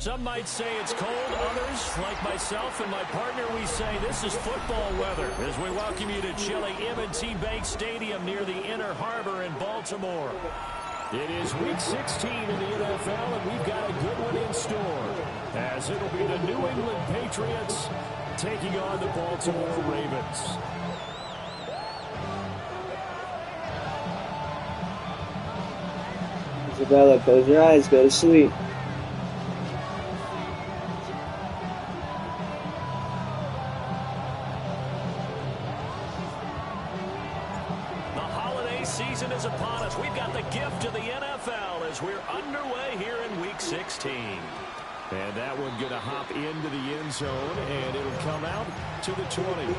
Some might say it's cold. Others, like myself and my partner, we say this is football weather as we welcome you to chilly M&T Bank Stadium near the Inner Harbor in Baltimore. It is Week 16 in the NFL, and we've got a good one in store, as it'll be the New England Patriots taking on the Baltimore Ravens. Isabella, close your eyes, go to sleep. Season is upon us. We've got the gift of the NFL as we're underway here in Week 16. And that one going to hop into the end zone, and it'll come out to the 20.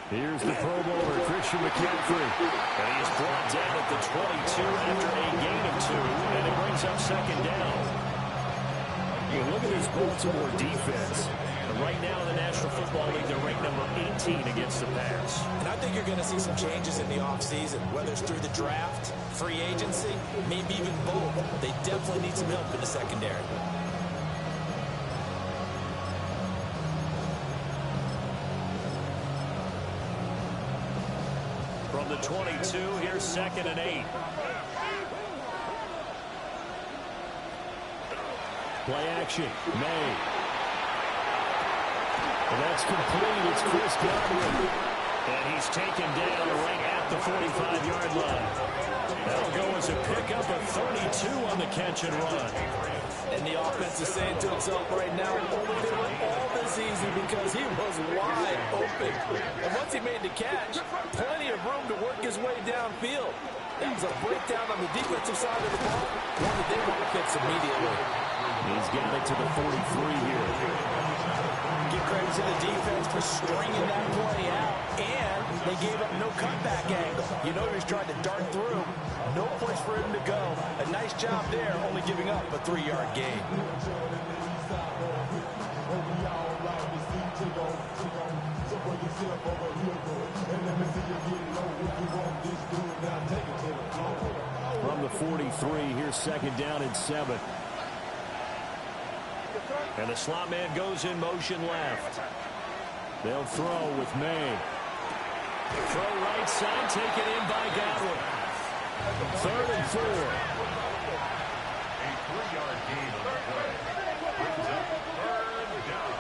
Here's the Pro Bowler, Christian McCaffrey. And he is brought down at the 22 after a gain of 2, and it brings up second down. Well, look at this Baltimore defense. And right now in the National Football League, they're ranked number 18 against the pass. And I think you're going to see some changes in the offseason, whether it's through the draft, free agency, maybe even both. They definitely need some help in the secondary. From the 22, here's 2nd and 8. Play action, May. And that's complete. It's Chris Godwin. And he's taken down right at the 45-yard line. That'll go as a pickup of 32 on the catch and run. And the offense is saying to itself right now, only did all this easy because he was wide open. And once he made the catch, plenty of room to work his way downfield. That was a breakdown on the defensive side of the ball, one that they want to fix immediately. He's got it to the 43 here. Give credit to the defense for stringing that play out, and they gave up no cutback angle. You know he was trying to dart through. No place for him to go. A nice job there, only giving up a 3-yard gain. From the 43, here's 2nd down and 7. And the slot man goes in motion left. They'll throw with May. Throw right side, taken in by Godwin. 3rd and 4. A 3-yard gain on the play. Brings up 3rd down.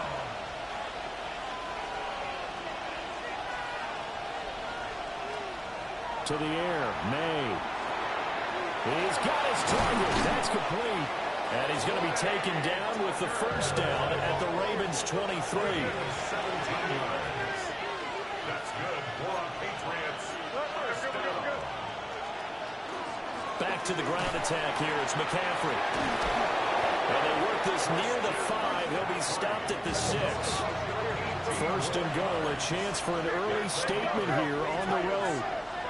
To the air, May. He's got his target. That's complete. And he's going to be taken down with the first down at the Ravens' 23. 17 yards. That's good. More on Patriots. First down. Back to the ground attack here. It's McCaffrey. And they work this near the 5. He'll be stopped at the 6. 1st and goal. A chance for an early statement here on the road.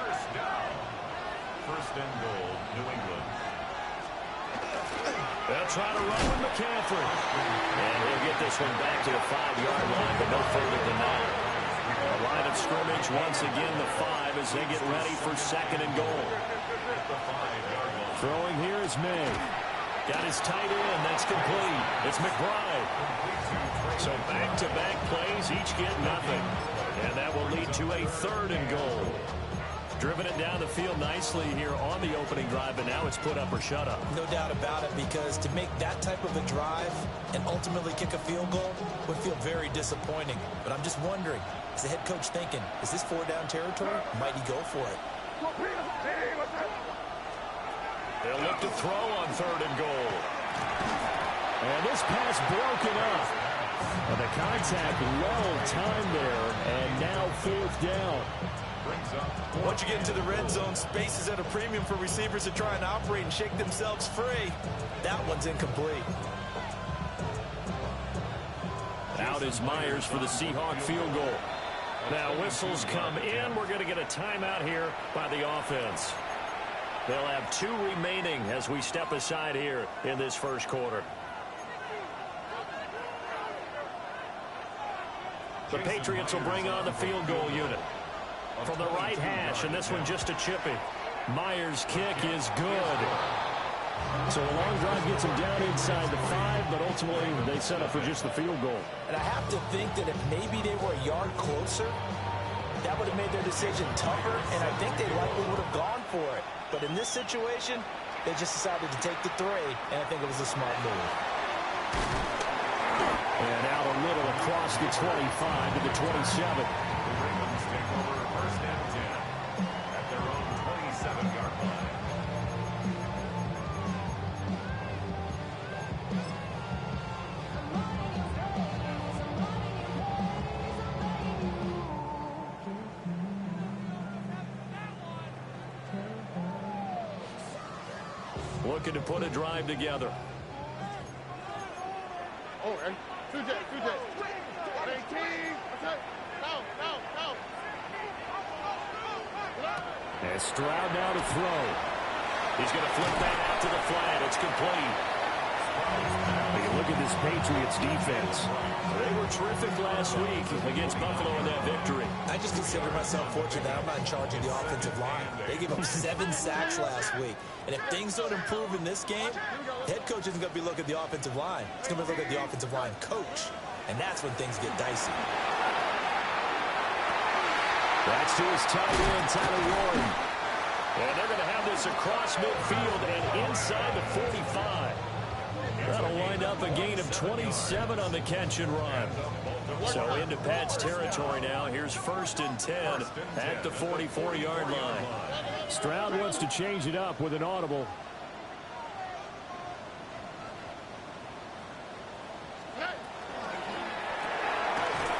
First down. 1st and goal, New England. They'll try to run with McCaffrey. And he'll get this one back to the 5-yard line, but no further than that. The line of scrimmage, once again, the 5 as they get ready for 2nd and goal. Throwing here is May. Got his tight end. That's complete. It's McBride. So back-to-back plays, each get nothing. And that will lead to a 3rd and goal. Driven it down the field nicely here on the opening drive, but now it's put up or shut up. No doubt about it, because to make that type of a drive and ultimately kick a field goal would feel very disappointing. But I'm just wondering, is the head coach thinking, is this 4-down territory? Might he go for it? They'll look to throw on 3rd and goal. And this pass broken up. And the contact well timed there, and now 4th down. brings up Once you get into the red zone, space is at a premium for receivers to try and operate and shake themselves free. That one's incomplete. Out is Myers for the Seahawk field goal. Now whistles come in. We're going to get a timeout here by the offense. They'll have 2 remaining as we step aside here in this first quarter. The Patriots will bring on the field goal unit. From the right hash, and this one just a chippy. Myers' kick is good. So a long drive gets him down inside the 5, but ultimately they set up for just the field goal. And I have to think that if maybe they were a yard closer, that would have made their decision tougher, and I think they likely would have gone for it. But in this situation, they just decided to take the 3, and I think it was a smart move. And out a little across the 25 to the 27. the Ravens take over first and 10 at their own 27-yard line. Looking to put a drive together. Oh, and 2J. 18. No. And Stroud now to throw. He's going to flip that out to the flat. It's complete. Take a look at this Patriots defense. They were terrific last week against Buffalo in that victory. I just consider myself fortunate that I'm not in charge of the offensive line. They gave up 7 sacks last week. And if things don't improve in this game, the head coach isn't going to be looking at the offensive line. He's going to be looking at the offensive line coach. And that's when things get dicey. That's to his tight end, Tyler Warren. And they're going to have this across midfield and inside the 45. That'll wind up a gain of 27 on the catch and run. So into Pat's territory now. Here's first and 10 at the 44-yard line. Stroud wants to change it up with an audible.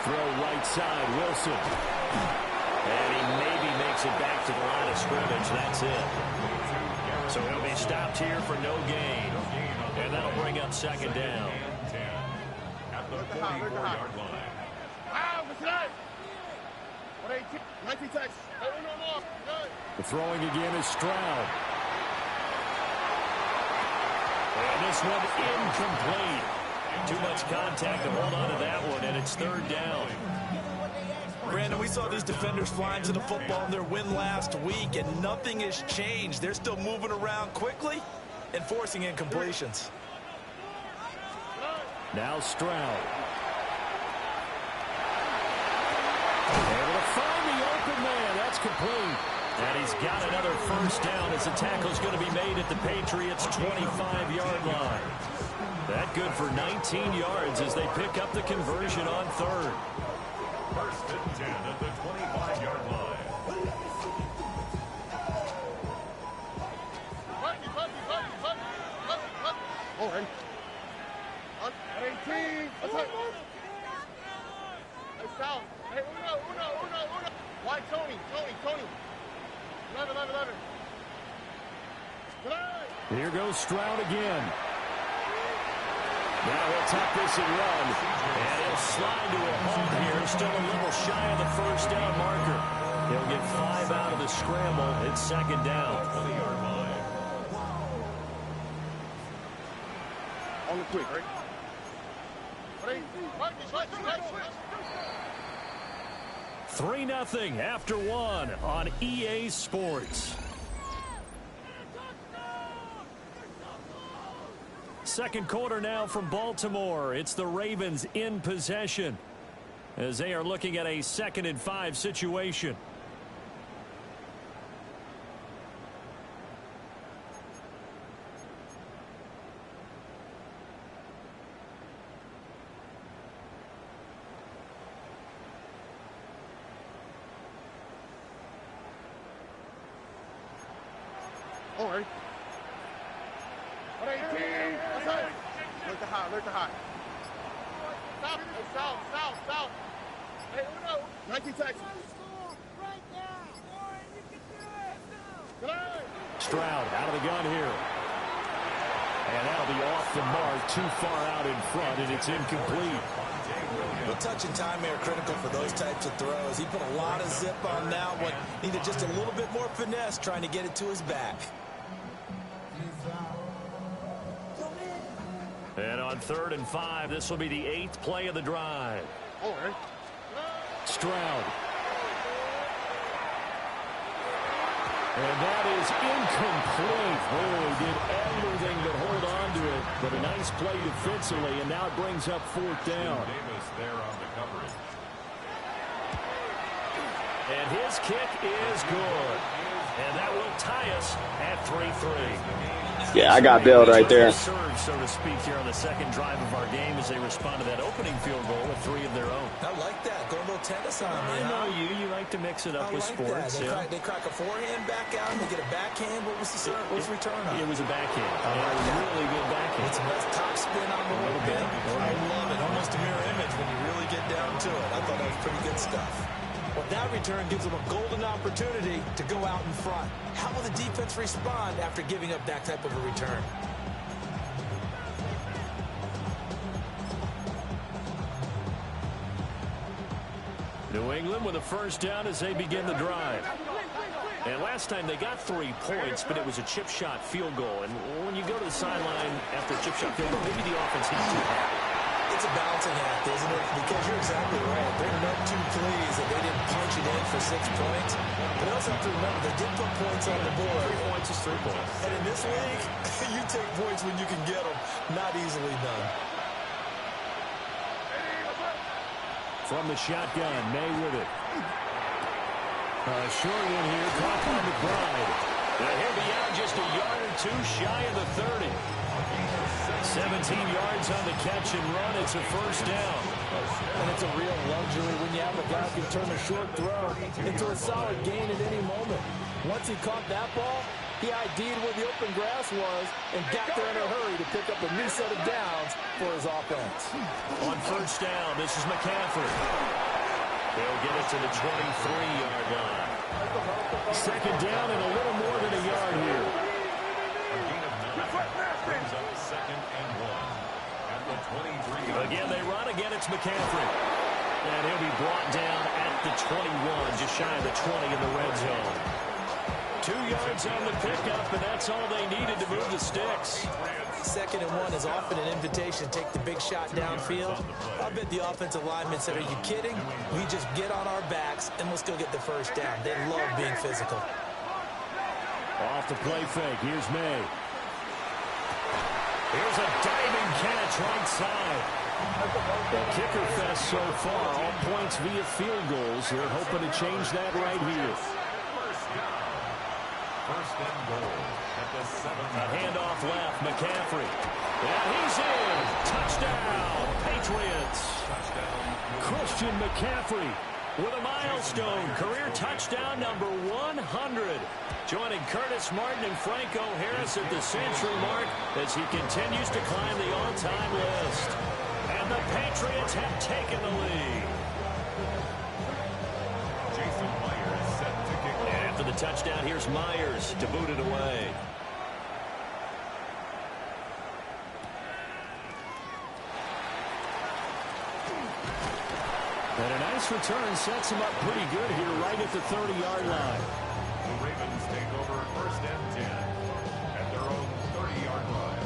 Throw right side, Wilson. And he maybe makes it back to the line of scrimmage. That's it. So he'll be stopped here for no gain. And that'll bring up second down. At the 44-yard line. The throwing again is Stroud. And this one incomplete. Too much contact to hold on to that one, and it's third down. Brandon, we saw these defenders flying to the football in their win last week, and nothing has changed. They're still moving around quickly and forcing incompletions. Now Stroud. Able to find the open man. That's complete. And he's got another first down as the tackle's going to be made at the Patriots' 25-yard line. That good for 19 yards as they pick up the conversion on third. First and 10 at the 25-yard line. Oh, and 18. Hey, South. Hey, Uno. Why Tony? 11. Here goes Stroud again. Now he'll tuck this and run. And he'll slide to a halt here. Still a little shy of the first down marker. He'll get 5 out of the scramble. It's second down. 20-yard line. On the quick, right? 3-0 after 1 on EA Sports. Second quarter now from Baltimore. It's the Ravens in possession as they are looking at a 2nd and 5 situation. All right. 18. Alert the high. South. Hey, Uno. 19 Texas. Stroud out of the gun here. And that'll be off the mark, too far out in front, and it's incomplete. The touch and time here are critical for those types of throws. He put a lot of zip on that one. Needed just a little bit more finesse trying to get it to his back. And on 3rd and 5, this will be the 8th play of the drive. Stroud. And that is incomplete. Boy, did everything but hold on to it. But a nice play defensively, and now it brings up 4th down. Davis there on the coverage. And his kick is good. And that will tie us at 3-3. Yeah, I got Bill right there. Serve, so to speak, here on the second drive of our game as they respond to that opening field goal with 3 of their own. I like that. Go a little tennis on me. I know you. You like to mix it up with like sports. That. They crack a forehand back out and they get a backhand. What was the serve? What's the return on? It was a backhand. I like that. Really good backhand. It's the best top spin on the whole bit. I love it. Almost a mirror image when you really get down to it. I thought that was pretty good stuff. Well, that return gives them a golden opportunity to go out in front. How will the defense respond after giving up that type of a return? New England with a first down as they begin the drive. And last time they got 3 points, but it was a chip shot field goal. And when you go to the sideline after a chip shot field goal, maybe the offense needs to have it. It's a balancing act, isn't it? Because you're exactly right. They're not too pleased that they didn't punch it in for 6 points. But they also have to remember they did put points on the board. 3 points is 3 points. And in this league, you take points when you can get them. Not easily done. From the shotgun, May with it. A short one here, caught by McBride. And he'll be out just a yard or 2 shy of the 30. 17 yards on the catch and run. It's a first down. And it's a real luxury when you have a guy who can turn a short throw into a solid gain at any moment. Once he caught that ball, he ID'd where the open grass was and got there in a hurry to pick up a new set of downs for his offense. On first down, this is McCaffrey. They'll get it to the 23-yard line. Second down and a little more than a yard here. Brings up 2nd and 1 at the 23. Again, they run. Again, it's McCaffrey. And he'll be brought down at the 21, just shy of the 20 in the red zone. 2 yards on the pickup, and that's all they needed to move the sticks. 2nd and 1 is often an invitation to take the big shot downfield. I bet the offensive linemen said, are you kidding? We just get on our backs, and let's go get the first down. They love being physical. Off the play fake. Here's May. Here's a diving catch right side. The kicker fest so far, all points via field goals. They're hoping to change that right here. First and goal at the 7. A handoff left, McCaffrey. And he's in. Touchdown, Patriots. Christian McCaffrey with a milestone career touchdown number 100. Joining Curtis Martin and Franco Harris at the century mark as he continues to climb the all-time list. And the Patriots have taken the lead. Jason Myers set to kick off. After the touchdown, here's Myers to boot it away. And a nice return sets him up pretty good here right at the 30-yard line. The Ravens take over 1st and 10 at their own 30-yard line.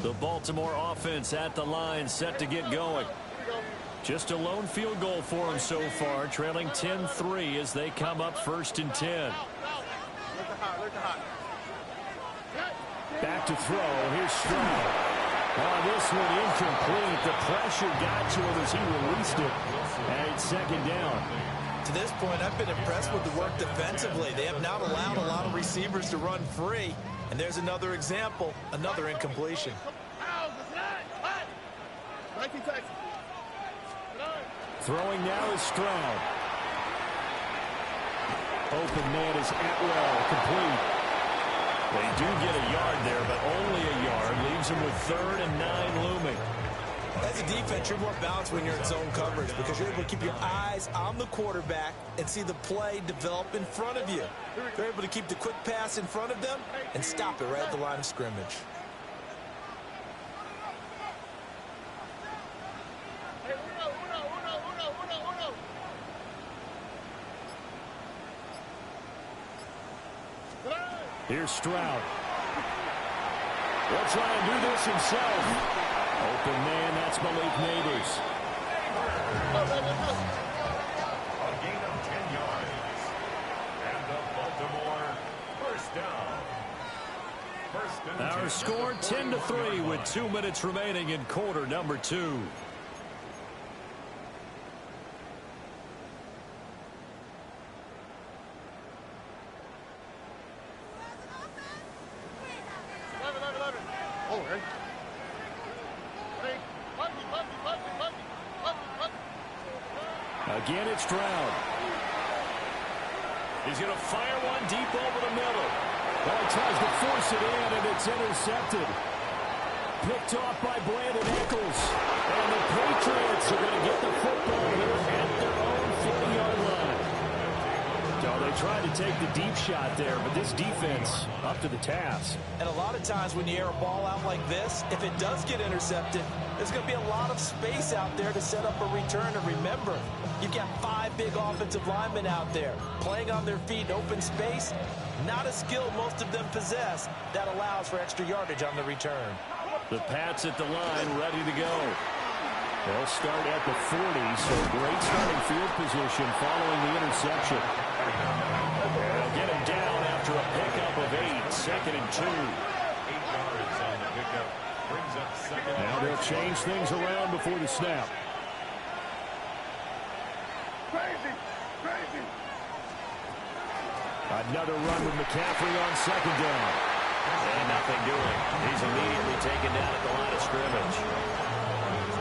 The Baltimore offense at the line, set to get going. Just a lone field goal for them so far, trailing 10-3 as they come up 1st and 10. Back to throw. Here's Stroud. Oh, this one incomplete. The pressure got to him as he released it. And it's 2nd down. To this point, I've been impressed with the work defensively. They have not allowed a lot of receivers to run free. And there's another example, another incompletion. Throwing now is Stroud. Open man is Atwell, complete. They do get a yard there, but only a yard. Leaves them with 3rd and 9 looming. As a defense, you're more balanced when you're in zone coverage because you're able to keep your eyes on the quarterback and see the play develop in front of you. They're able to keep the quick pass in front of them and stop it right at the line of scrimmage. Here's Stroud. He'll try and do this himself. Open man, that's Malik Neighbors. A gain of 10 yards. And the Baltimore first down. Our score 10-3 with 2 minutes remaining in quarter number 2. Again, it's Stroud. He's going to fire one deep over the middle. Well, he tries to force it in, and it's intercepted. Picked off by Brandon Echols. And the Patriots are going to get the football here at their own 40-yard line. So they tried to take the deep shot there, but this defense up to the task. And a lot of times when you air a ball out like this, if it does get intercepted, there's going to be a lot of space out there to set up a return. And remember, you've got 5 big offensive linemen out there playing on their feet in open space. Not a skill most of them possess that allows for extra yardage on the return. The Pats at the line ready to go. They'll start at the 40, so great starting field position following the interception. They'll get him down after a pickup of 8, 2nd and 2. 8 yards on the pickup. Brings up 2nd. Now they'll change things around before the snap. Another run with McCaffrey on 2nd down. And nothing doing. He's immediately taken down at the line of scrimmage.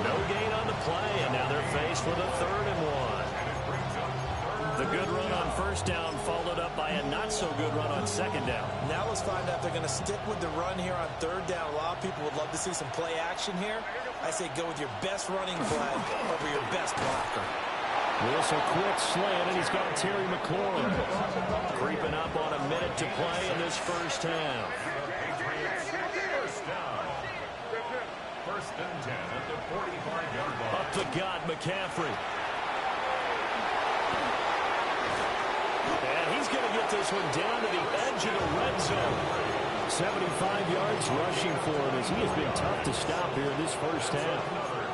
No gain on the play, and now they're faced with a 3rd and 1. The good run on 1st down followed up by a not-so-good run on 2nd down. Now let's find out if they're going to stick with the run here on 3rd down. A lot of people would love to see some play action here. I say go with your best running play over your best blocker. This a quick slant, and he's got Terry McLaurin. Creeping up on a minute to play in this 1st half. First down. 1st and 10 at the 45-yard line. Up the gut, McCaffrey. And he's going to get this one down to the edge of the red zone. 75 yards rushing for him as he has been tough to stop here in this 1st half.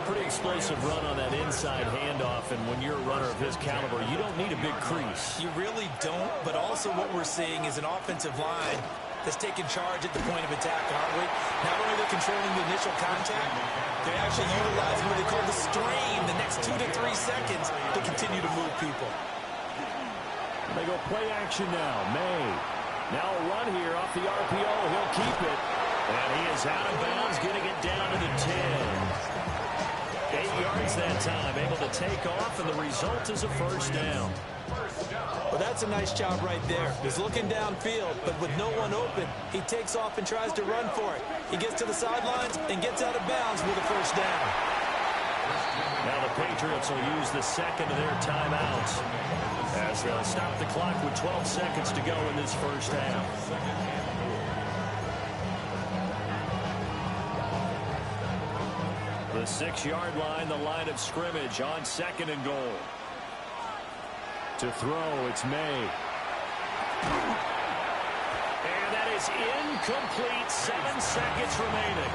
Pretty explosive run on that inside handoff, and when you're a runner of his caliber, you don't need a big crease. You really don't, but also what we're seeing is an offensive line that's taking charge at the point of attack, aren't we? Not only are they controlling the initial contact, they're actually utilizing what they call the strain the next 2 to 3 seconds to continue to move people. They go play action now. May. Now a run here off the RPO. He'll keep it. And he is out of bounds, getting it down to the 10. 8 yards that time, able to take off, and the result is a 1st down. Well, that's a nice job right there. He's looking downfield, but with no one open, he takes off and tries to run for it. He gets to the sidelines and gets out of bounds with a 1st down. Now the Patriots will use the 2nd of their timeouts as they'll stop the clock with 12 seconds to go in this 1st half. The 6-yard line, the line of scrimmage on 2nd and goal. To throw, it's May. And that is incomplete. 7 seconds remaining.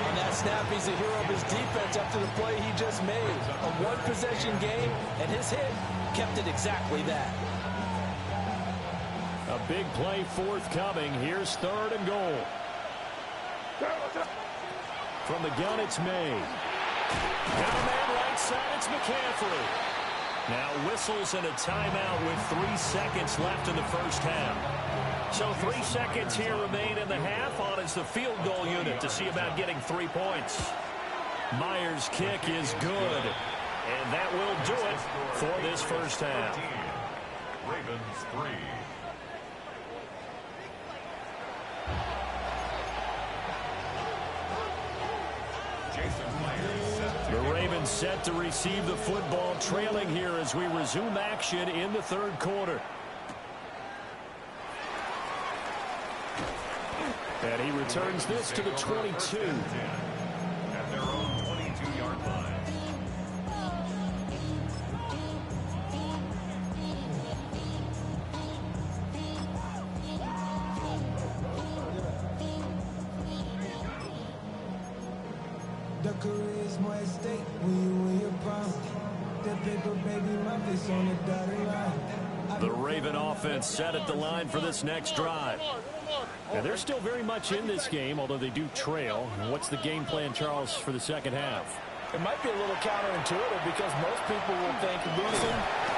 On that snap, he's a hero of his defense after the play he just made. A 1-possession game, and his hit kept it exactly that. A big play forthcoming. Here's 3rd and goal. From the gun, it's May. Now man right side, it's McCaffrey. Now whistles and a timeout with 3 seconds left in the 1st half. So 3 seconds here remain in the half. On is the field goal unit to see about getting 3 points. Myers' kick is good. And that will do it for this 1st half. Ravens 3. Jason Myers. set to receive the football, trailing here as we resume action in the third quarter. And he returns this to the 22. At their own 22-yard line. The career is more at stake when you win your prime. That paper, baby, my face on the dotted line. The Raven offense set at the line for this next drive. And they're still very much in this game, although they do trail. What's the game plan, Charles, for the second half? It might be a little counterintuitive because most people will think losing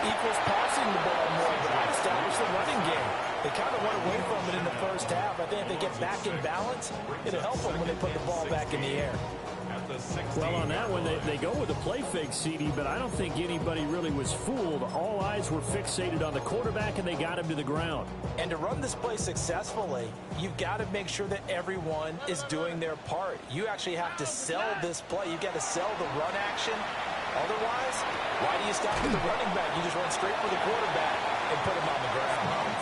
equals passing the ball more, but I establish the running game. They kind of went away from it in the first half. I think if they get back in balance, it'll help them when they put the ball back in the air. Well, on that one, they go with a play fake, CD, but I don't think anybody really was fooled. All eyes were fixated on the quarterback, and they got him to the ground. And to run this play successfully, you've got to make sure that everyone is doing their part. You actually have to sell this play. You've got to sell the run action. Otherwise, why do you stop with the running back? You just run straight for the quarterback and put him on the ground.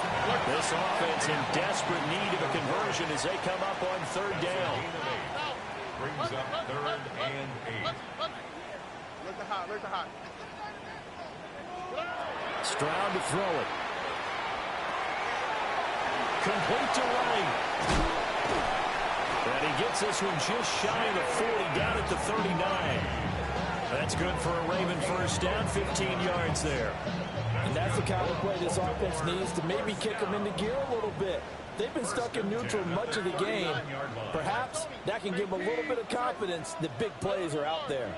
This offense in desperate need of a conversion as they come up on third down. Brings up 3rd and 8. Where's the hot? Where's the hot? Stroud to throw it. Complete to Wright. And he gets this one just shy of the 40, down at the 39. That's good for a Raven first down, 15 yards there. And that's the kind of play this offense needs to maybe kick them into gear a little bit. They've been stuck in neutral much of the game. Perhaps that can give them a little bit of confidence that big plays are out there.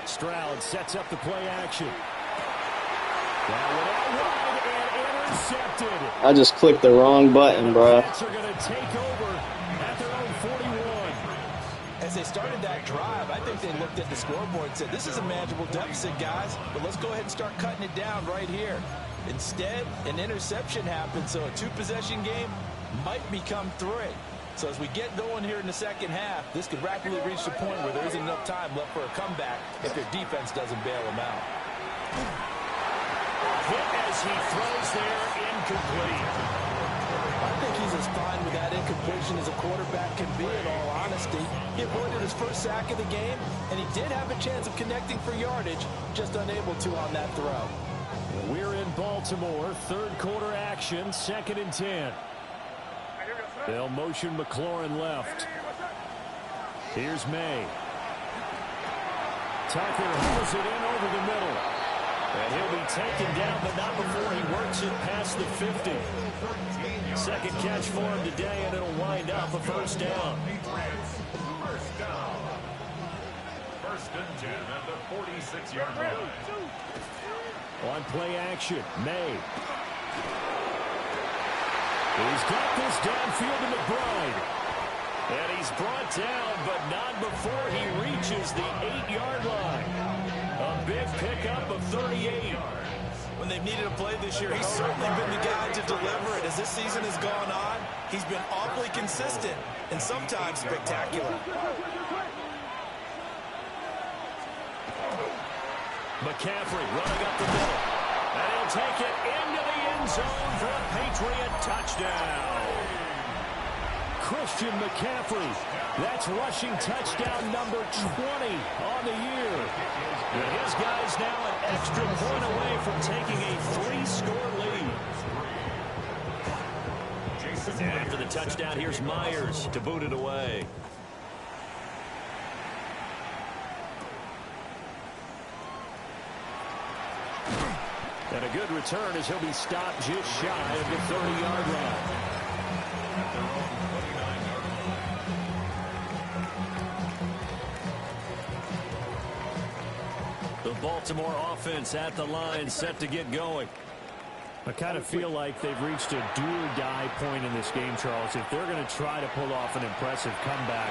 Stroud sets up the play action. That one out wide and intercepted. I just clicked the wrong button, bro. The Pats are going to take over at their own 41. As they started that drive, I think they looked at the scoreboard and said, this is a manageable deficit, guys, but let's go ahead and start cutting it down right here. Instead, an interception happened, so a two-possession game might become 3. So as we get going here in the second half, this could rapidly reach the point where there isn't enough time left for a comeback if their defense doesn't bail them out. Hit as he throws there, incomplete. I think he's as fine with that incompletion as a quarterback can be, in all honesty. He avoided his first sack of the game, and he did have a chance of connecting for yardage, just unable to on that throw. We're in Baltimore, third quarter action, 2nd and 10. They'll motion McLaurin left. Here's May. Tucker hauls it in over the middle. And he'll be taken down, but not before he works it past the 50. Second catch for him today, and it'll wind up a first down. First down. 1st and 10 at the 46-yard line. On play action, May. He's got this downfield to McBride. And he's brought down, but not before he reaches the 8-yard line. A big pickup of 38. When they've needed a play this year, he's certainly been the guy to deliver it. As this season has gone on, he's been awfully consistent and sometimes spectacular. McCaffrey running up the middle. And he'll take it into the end zone for a Patriot touchdown. Christian McCaffrey. That's rushing touchdown number 20 on the year. And his guys now an extra point away from taking a 3-score lead. And after the touchdown, here's Myers to boot it away. And a good return as he'll be stopped just shy of the 30-yard line. The Baltimore offense at the line, set to get going. I kind of feel like they've reached a do-or-die point in this game, Charles. If they're going to try to pull off an impressive comeback,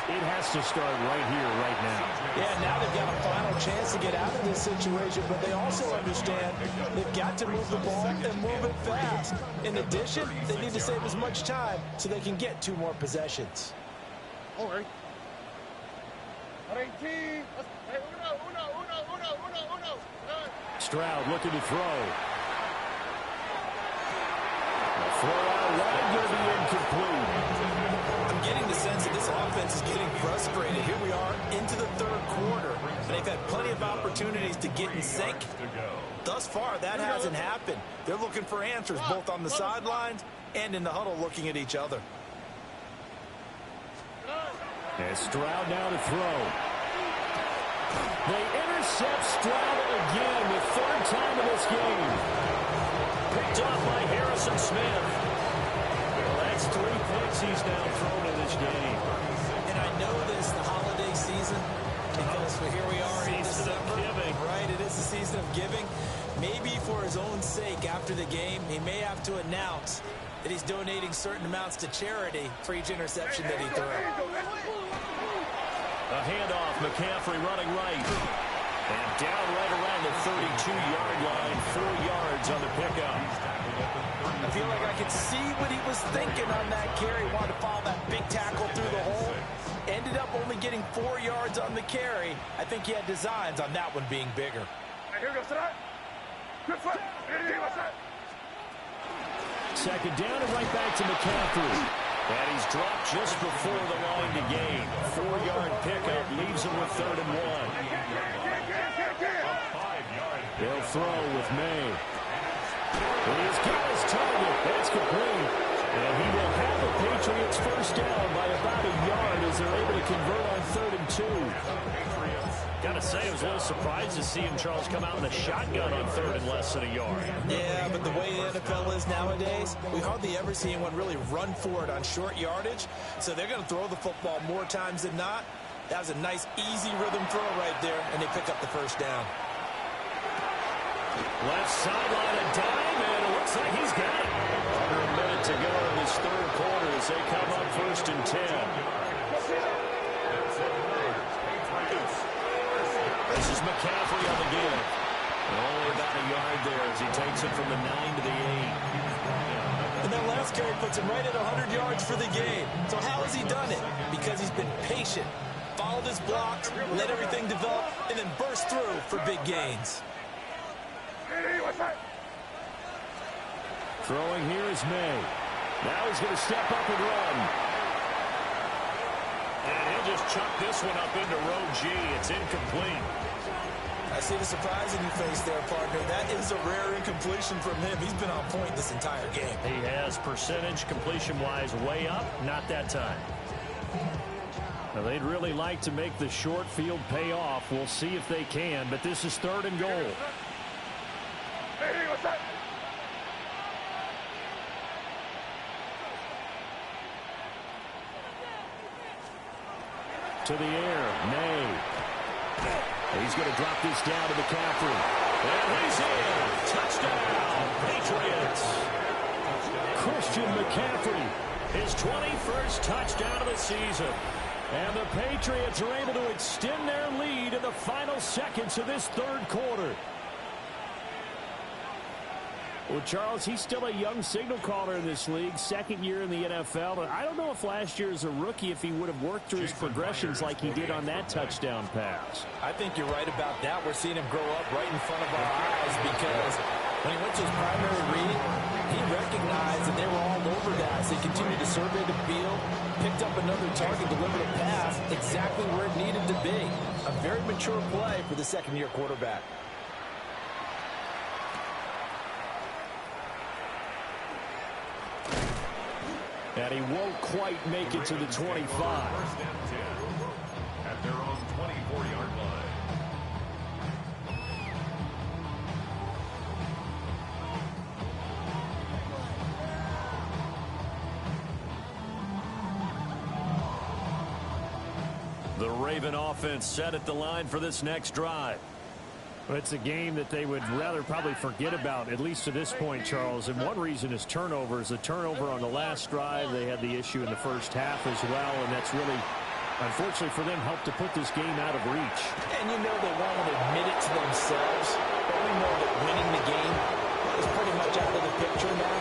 it has to start right here, right now. Yeah, now they've got a final chance to get out of this situation, but they also understand they've got to move the ball and move it fast. In addition, they need to save as much time so they can get 2 more possessions. All right. Stroud looking to throw. The throw out wide going to be incomplete. I'm getting the sense that this offense is getting frustrated. Here we are into the third quarter, and they've had plenty of opportunities to get in sync. Thus far, that hasn't happened. They're looking for answers both on the sidelines and in the huddle looking at each other. And Stroud now to throw. They intercept Stroud again, the third time in this game. Picked off by Harrison Smith. Well, that's 3 picks he's now thrown in this game. And I know this, the holiday season, because here we are in December. Right, it is the season of giving. Maybe for his own sake after the game, he may have to announce that he's donating certain amounts to charity for each interception that he threw. A handoff, McCaffrey running right. And down right around the 32-yard line, 4 yards on the pickup. I feel like I could see what he was thinking on that carry. Wanted to follow that big tackle through the hole. Ended up only getting 4 yards on the carry. I think he had designs on that one being bigger. Second down and right back to McCaffrey. And he's dropped just before the line to gain. 4-yard pickup leaves him with 3rd and 1. They'll throw with May. And he's got his target. That's complete. And he will have the Patriots first down by about a yard as they're able to convert on 3rd and 2. Gotta say, I was a little surprised to see him, Charles, come out in the shotgun on 3rd and less than a yard. Yeah, but the way the NFL is nowadays, we hardly ever see anyone really run for it on short yardage. So they're going to throw the football more times than not. That was a nice, easy rhythm throw right there, and they pick up the first down. Left sideline, a dive, and it looks like he's got it. Under a minute to go in this third quarter as they come up 1st and 10. This is McCaffrey on the give. And only about a yard there as he takes it from the 9 to the 8. And that last carry puts him right at 100 yards for the game. So how has he done it? Because he's been patient, followed his blocks, let everything develop, and then burst through for big gains. Throwing here is May. Now he's going to step up and run. And he'll just chuck this one up into row G. It's incomplete. I see the surprise in your face there, partner. That is a rare incompletion from him. He's been on point this entire game. He has percentage completion-wise way up. Not that time. Now, they'd really like to make the short field pay off. We'll see if they can, but this is 3rd and goal. To the air, May. He's going to drop this down to McCaffrey. And he's in. Touchdown, Patriots. Christian McCaffrey, his 21st touchdown of the season. And the Patriots are able to extend their lead in the final seconds of this third quarter. Well, Charles, he's still a young signal caller in this league, 2nd year in the NFL. But I don't know if last year as a rookie, if he would have worked through his progressions like he did on that touchdown pass. I think you're right about that. We're seeing him grow up right in front of our eyes because when he went to his primary reading, he recognized that they were all over that. So he continued to survey the field, picked up another target, delivered a pass exactly where it needed to be. A very mature play for the second-year quarterback. And he won't quite make it to the 25. At their own 24-yard line. The Raven offense set at the line for this next drive. It's a game that they would rather probably forget about, at least to this point, Charles. And one reason is turnovers. The turnover on the last drive, they had the issue in the first half as well. And that's really, unfortunately for them, helped to put this game out of reach. And you know they won't admit it to themselves. But we know that winning the game is pretty much out of the picture now.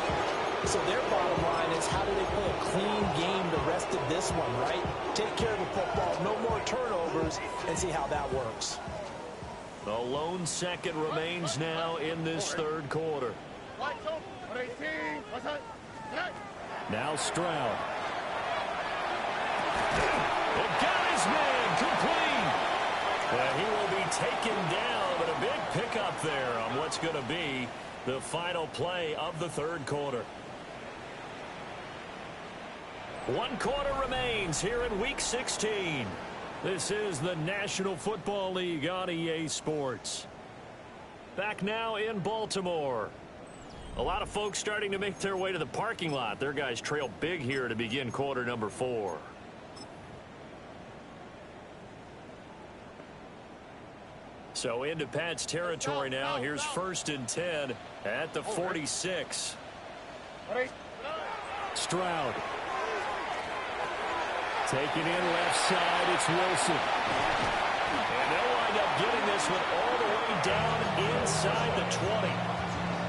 So their bottom line is, how do they play a clean game the rest of this one, right? Take care of the football, no more turnovers, and see how that works. The lone second remains now in this third quarter. Now Stroud. It got his man complete. And he will be taken down, but a big pickup there on what's going to be the final play of the third quarter. 1 quarter remains here in Week 16. This is the National Football League on EA Sports. Back now in Baltimore. A lot of folks starting to make their way to the parking lot. Their guys trail big here to begin quarter number 4. So into Pat's territory now. Here's 1st and 10 at the 46. Stroud. Taking in left side, it's Wilson. And they'll wind up getting this one all the way down inside the 20.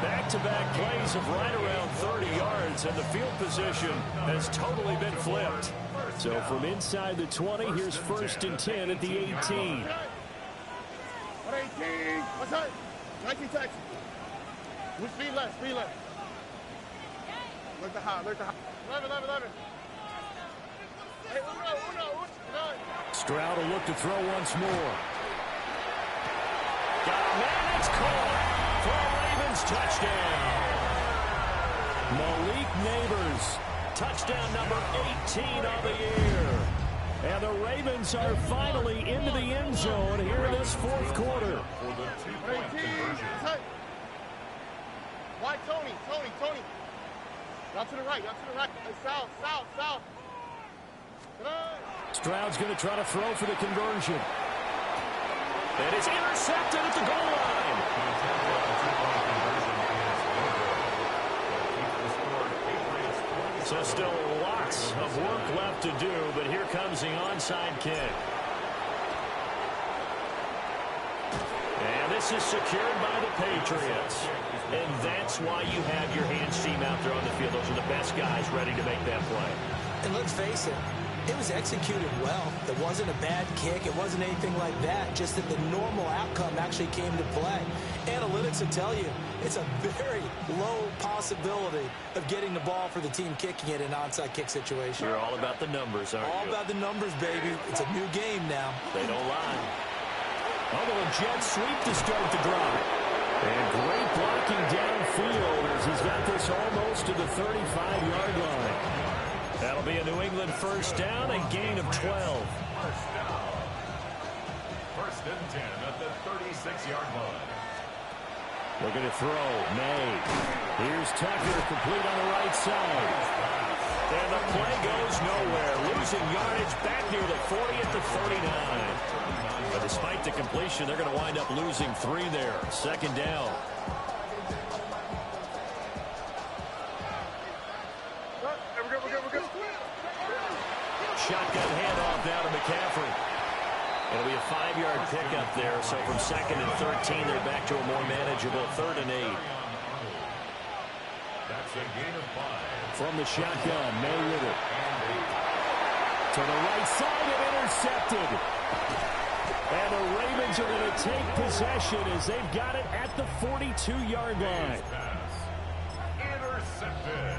Back-to-back plays of right around 30 yards, and the field position has totally been flipped. So from inside the 20, here's 1st and 10 at the 18. 18. What's that? 19 taxi. Speed left, speed left. Look the high, look the high. 11. Hey, uno. Stroud will look to throw once more. Got a man, it's caught for a Ravens touchdown. Malik Neighbors, touchdown number 18 on the year. And the Ravens are finally into the end zone here in this fourth quarter. Why Tony? Out to the right. South. Stroud's going to try to throw for the conversion. And it's intercepted at the goal line. So still lots of work left to do, but here comes the onside kick. And this is secured by the Patriots. And that's why you have your hands team out there on the field. Those are the best guys ready to make that play. And let's face it, it was executed well. It wasn't a bad kick. It wasn't anything like that. Just that the normal outcome actually came to play. Analytics will tell you it's a very low possibility of getting the ball for the team kicking it in an onside kick situation. You're all about the numbers, aren't you? All about the numbers, baby. It's a new game now. They don't lie. Oh, a jet sweep to start the drive. And great blocking downfield as he's got this almost to the 35-yard line. That'll be a New England first down, a gain of 12. First down. 1st and 10 at the 36-yard line. Looking to throw. May. Here's Tucker, complete on the right side. And the play goes nowhere. Losing yardage back near the 40 at the 39. But despite the completion, they're going to wind up losing 3 there. 2nd down. Shotgun handoff down to McCaffrey. It'll be a 5-yard pickup there. So from 2nd and 13, they're back to a more manageable 3rd and 8. That's a gain of 5. From the shotgun, May with it. To the right side and intercepted. And the Ravens are going to take possession as they've got it at the 42-yard line. Intercepted.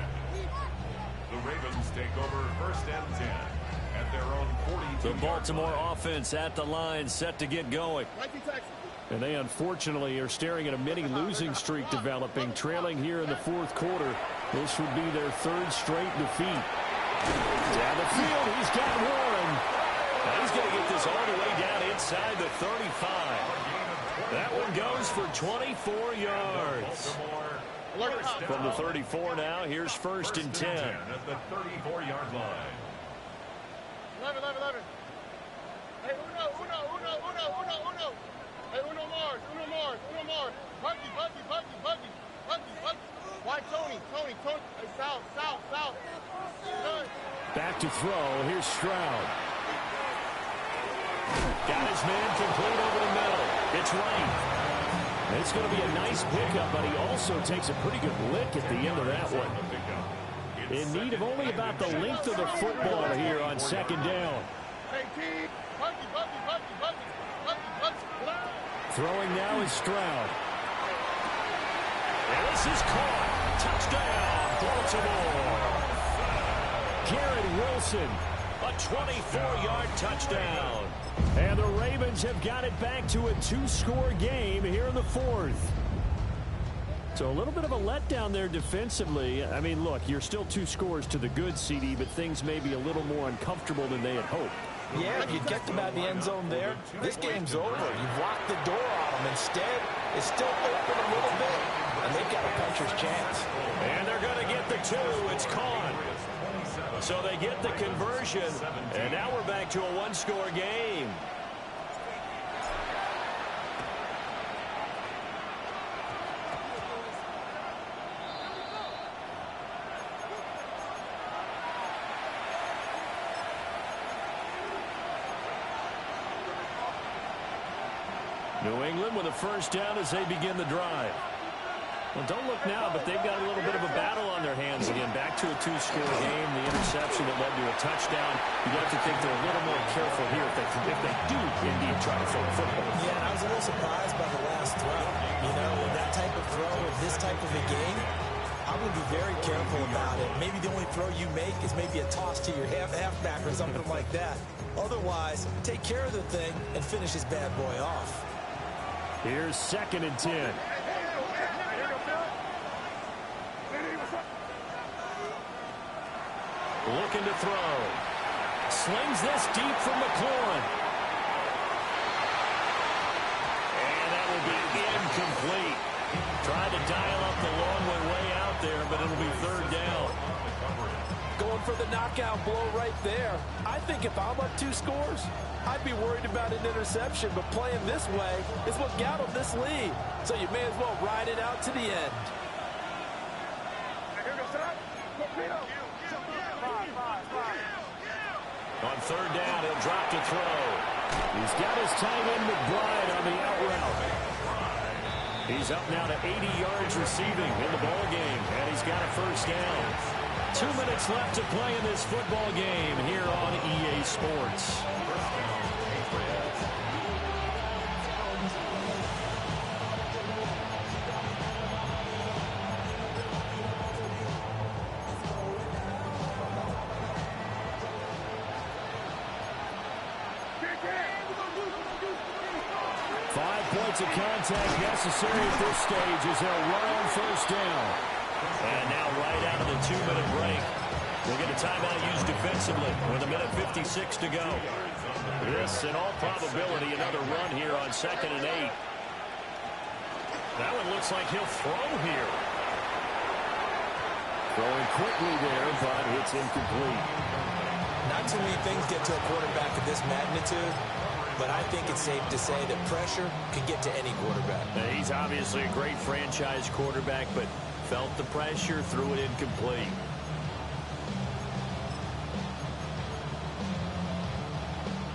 The Ravens take over 1st and 10 at their own 42. The Baltimore offense at the line, set to get going. And they unfortunately are staring at a mini losing streak developing, trailing here in the fourth quarter. This would be their 3rd straight defeat. Down the field, he's got Warren. Now he's going to get this all the way down inside the 35. That one goes for 24 yards. From the 34 now, here's 1st and 10. At the 34-yard line. 11. Hey, uno. Hey, uno Mars. Buggy. Why Tony? Hey, south. Back to throw. Here's Stroud. Got his man complete over the middle. It's right. It's going to be a nice pickup, but he also takes a pretty good lick at the end of that one. in need of only about the length of the football here on second down. Throwing now is Stroud. And this is caught. Touchdown, Baltimore. Garrett Wilson, a 24-yard touchdown. And the Ravens have got it back to a 2-score game here in the fourth. So a little bit of a letdown there defensively. I mean, look, you're still 2 scores to the good, CD, but things may be a little more uncomfortable than they had hoped. Yeah, if you get them out of the end zone there, this game's over. You've locked the door on them. Instead, it's still open a little bit, and they've got a puncher's chance. And they're going to get the 2. It's caught. So they get the conversion, and now we're back to a 1-score game. New England with a first down as they begin the drive. Well, don't look now, but they've got a little bit of a battle on their hands again. Back to a 2-score game. The interception that led to a touchdown. You'd have to think they're a little more careful here if they do indeed try to throw the football. Yeah, and I was a little surprised by the last throw. You know, with that type of throw in this type of a game, I would be very careful about it. Maybe the only throw you make is maybe a toss to your halfback or something like that. Otherwise, take care of the thing and finish this bad boy off. Here's 2nd and 10. Looking to throw. Slings this deep from McLaurin. And that will be incomplete. Tried to dial up the long way out there, but it'll be 3rd down. Going for the knockout blow right there. I think if I'm up 2 scores, I'd be worried about an interception, but playing this way is what got them this lead. So you may as well ride it out to the end. On 3rd down, he'll drop to throw. He's got his tight end McBride on the out route. He's up now to 80 yards receiving in the ball game, and he's got a first down. 2 minutes left to play in this football game here on EA Sports. Of contact necessary at this stage as they'll run on first down. And now right out of the 2-minute break, we'll get a timeout used defensively with 1:56 to go. This, in all probability, another run here on 2nd and 8. That one looks like he'll throw here. Throwing quickly there, but it's incomplete. Not too many things get to a quarterback of this magnitude, but I think it's safe to say that pressure can get to any quarterback. He's obviously a great franchise quarterback, but felt the pressure, threw it incomplete.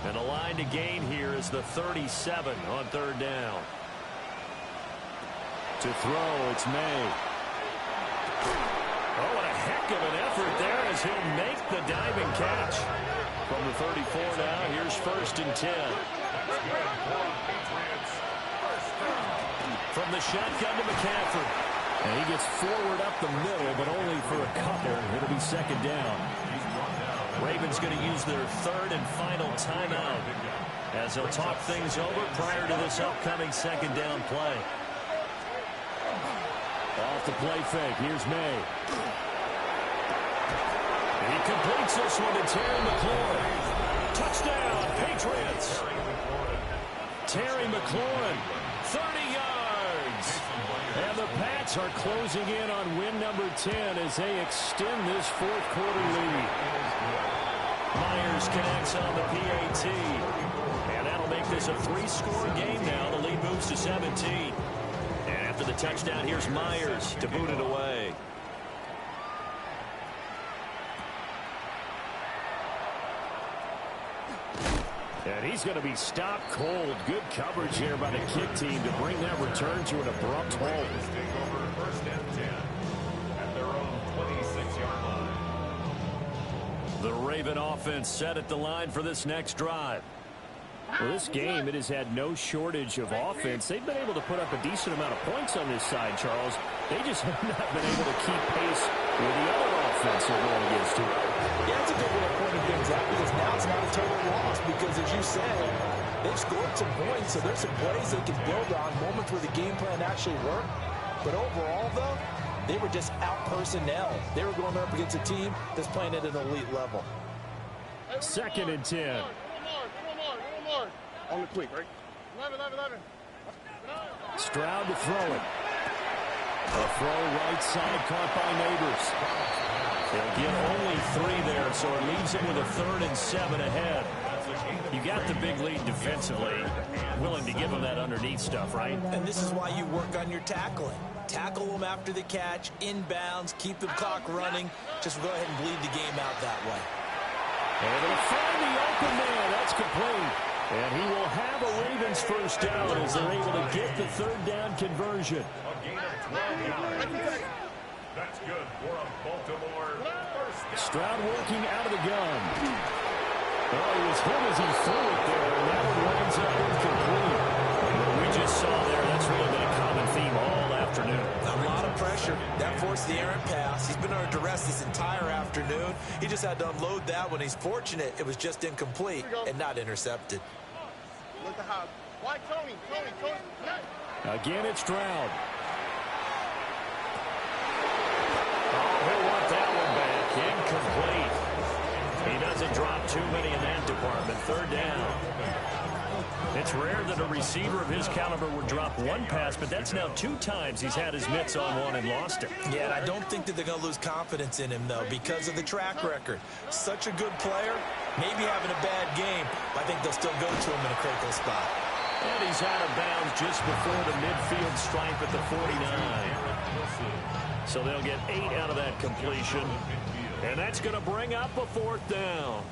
And the line to gain here is the 37 on 3rd down. To throw, it's May. Oh, what a heck of an effort there as he'll make the diving catch. From the 34 now, here's 1st and 10. From the shotgun to McCaffrey. And he gets forward up the middle, but only for a couple. It'll be 2nd down. Ravens going to use their 3rd and final timeout as they'll talk things over prior to this upcoming 2nd down play. Off the play fake. Here's May. He completes this one to Terry McLaurin. Touchdown, Patriots. Terry McLaurin, 30 yards. And the Pats are closing in on win number 10 as they extend this 4th quarter lead. Myers connects on the PAT. And that'll make this a 3-score game now. The lead moves to 17. And after the touchdown, here's Myers to boot it away. And he's going to be stopped cold. Good coverage here by the kick team to bring that return to an abrupt halt. First and 10 at their own 26-yard line. Raven offense set at the line for this next drive. Well, this game, it has had no shortage of offense. They've been able to put up a decent amount of points on this side, Charles. They just have not been able to keep pace with the other offense they're going against here. Yeah, it's a good way of pointing things out because now it's not a total loss because, as you said, they've scored some points, so there's some plays they can build on, moments where the game plan actually worked. But overall, though, they were just out-personnel. They were going up against a team that's playing at an elite level. 2nd and 10. On the quick, right? 11. Stroud to throw it. A throw right side caught by Neighbors. They'll get only 3 there, so it leaves them with a 3rd and 7 ahead. You got the big lead defensively, willing to give them that underneath stuff, right? And this is why you work on your tackling. Tackle them after the catch, inbounds, keep the clock running. Just go ahead and bleed the game out that way. Able to find the open man. That's complete. And he will have a Ravens first down as they're able to get the 3rd down conversion. A gain of 12 yards. That's good for a Baltimore first down. Stroud working out of the gun. Oh, he was hit as he threw it there, and that one winds up incomplete. We just saw there, that's really been a common theme all afternoon. A lot of pressure. That forced the errant pass. He's been under duress this entire afternoon. He just had to unload that one. He's fortunate it was just incomplete and not intercepted. Look at how. Why Tony? Again, it's Stroud. Oh, he'll want that one back. Incomplete. He doesn't drop too many in that department. 3rd down. It's rare that a receiver of his caliber would drop one pass, but that's now 2 times he's had his mitts on one and lost it. Yeah, and I don't think that they're going to lose confidence in him, though, because of the track record. Such a good player, maybe having a bad game. I think they'll still go to him in a critical spot. And he's out of bounds just before the midfield stripe at the 49. So they'll get 8 out of that completion. And that's going to bring up a 4th down.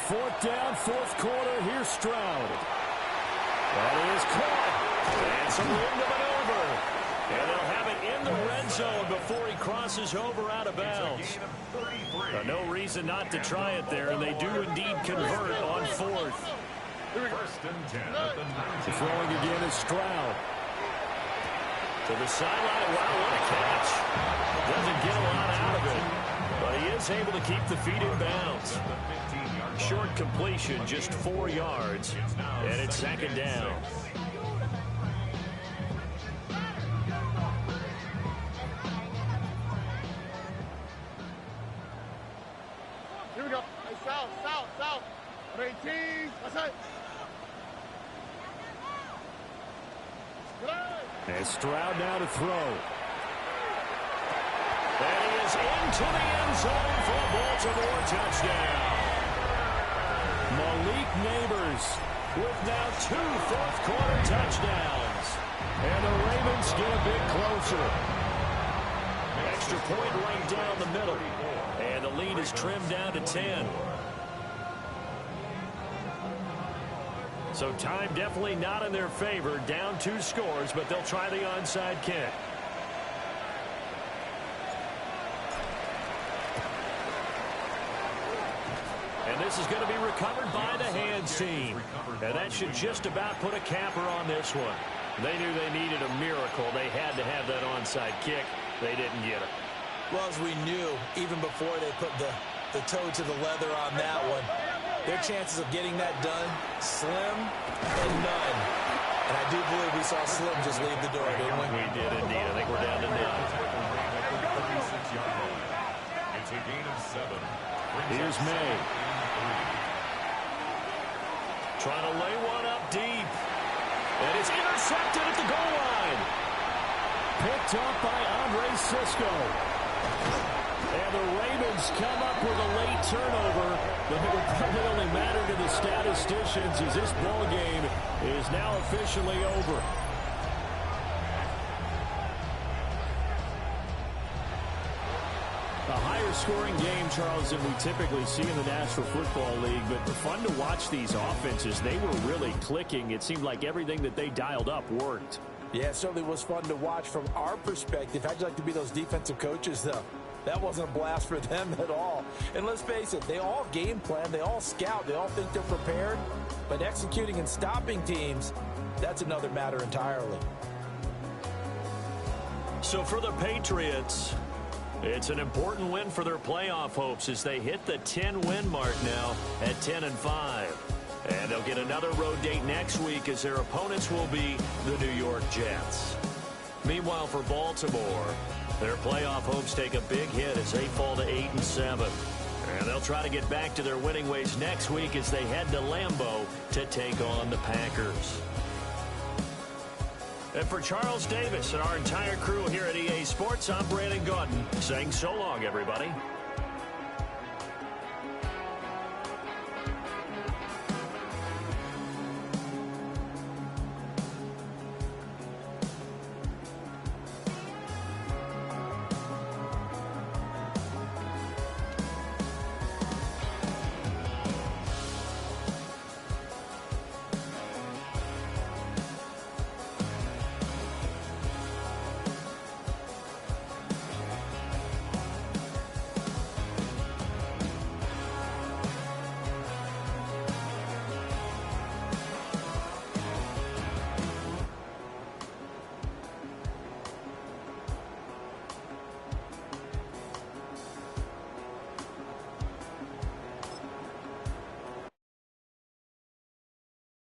4th down, 4th quarter. Here's Stroud. That is caught. And some room to maneuver. And they'll have it in the red zone before he crosses over out of bounds. No reason not to try it there, and they do indeed convert on 4th. First and 10 at the 19. Throwing again is Stroud. To the sideline. Wow, what a catch. Doesn't get a lot out of it, but he is able to keep the feet in bounds. Short completion, just 4 yards, and it's 2nd down. Here we go. Hey, south. 18. That's it. And Stroud now to throw. And he is into the end zone for a Baltimore touchdown. Malik Neighbors with now 2 fourth-quarter touchdowns. And the Ravens get a bit closer. Extra point right down the middle. And the lead is trimmed down to 10. So time definitely not in their favor. Down 2 scores, but they'll try the onside kick. And this is going to be recovered by the hands team. And that should just about put a capper on this one. They knew they needed a miracle. They had to have that onside kick. They didn't get it. Well, as we knew, even before they put the toe to the leather on that one, their chances of getting that done, slim and none. And I do believe we saw Slim just leave the door, didn't we? We did indeed. I think we're down to none. It's a gain of 7. Here's May. Trying to lay one up deep. And it's intercepted at the goal line. Picked up by Andre Cisco. And the Ravens come up with a late turnover, but it will probably only matter to the statisticians as this ball game is now officially over. A higher scoring game, Charles, than we typically see in the National Football League, but fun to watch these offenses. They were really clicking. It seemed like everything that they dialed up worked. Yeah, it certainly was fun to watch from our perspective. How'd you like to be those defensive coaches, though? That wasn't a blast for them at all. And let's face it, they all game plan, they all scout, they all think they're prepared. But executing and stopping teams, that's another matter entirely. So for the Patriots, it's an important win for their playoff hopes as they hit the 10-win mark now at 10-5. And they'll get another road date next week as their opponents will be the New York Jets. Meanwhile, for Baltimore, their playoff hopes take a big hit as they fall to 8-7. And they'll try to get back to their winning ways next week as they head to Lambeau to take on the Packers. And for Charles Davis and our entire crew here at EA Sports, I'm Brandon Gaudin saying so long, everybody.